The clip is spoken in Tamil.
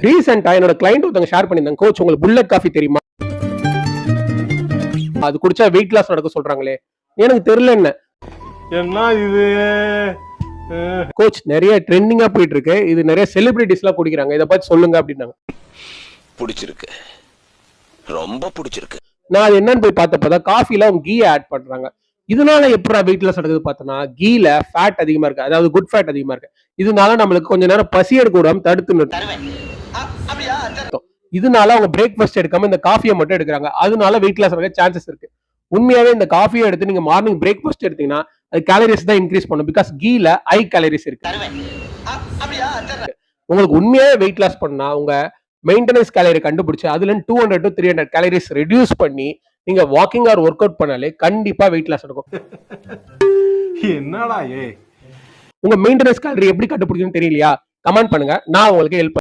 ரீசெண்டா என்னோட கிளைண்ட் ஒருத்தவங்க ஷேர் பண்ணியிருந்தாங்க, கோச் உங்களுக்கு புல்லட் காஃபி தெரியுமா, அது குடிச்சா வெயிட் லாஸ் நடக்க சொல்றாங்களே. எனக்கு தெரியல என்ன இது கோச், நிறைய ட்ரெண்டிங்கா போயிட்டு இருக்கு, இது நிறைய செலிபிரிட்டிஸ் எல்லாம் குடிக்கிறாங்க, இதை பத்தி சொல்லுங்க அப்படின்னாங்க. பிடிச்சிருக்கு, ரொம்ப பிடிச்சிருக்கு. நான் அது என்னன்னு போய் பார்த்தப்பதான் காஃபில அவங்க கீ ஆட் பண்றாங்க. இதனால எப்படி வெயிட் லாஸ் நடக்குது பார்த்தோன்னா, கீல ஃபேட் அதிகமா இருக்கு, அதாவது குட் ஃபேட் அதிகமா இருக்கு. இதனால நம்மளுக்கு கொஞ்ச நேரம் பசி எடுக்க விடாம தடுத்து நிறுத்தும். இதனால அவங்க பிரேக்ஃபாஸ்ட் எடுக்காம இந்த காஃபியை மட்டும் எடுக்கிறாங்க, அதனால வெயிட் லாஸ் ஆக சான்சஸ் இருக்கு. உண்மையாவே இந்த காஃபியை எடுத்து நீங்க மார்னிங் பிரேக்ஃபாஸ்ட் எடுத்தீங்கன்னா அது கேலரிஸ் தான் இன்க்ரீஸ் பண்ணும், பிகாஸ் கீல ஹை கேலரிஸ் இருக்கு. உங்களுக்கு உண்மையாவே வெயிட் லாஸ் பண்ணா உங்க மெயின்டெனன்ஸ் கேலரி கண்டுபிடிச்சு அதுல 200 to 300 கேலரிஸ் ரெடியூஸ் பண்ணி நீங்க வாக்கிங் ஆர் ஒர்க் அவுட் பண்ணாலே கண்டிப்பா வெயிட் லாஸ் நடக்கும். என்னடா உங்க மெயின்டெனன்ஸ் கேலரி எப்படி கண்டுபிடிக்கணும்னு தெரியலையா, கமெண்ட் பண்ணுங்க, நான் உங்களுக்கு ஹெல்ப்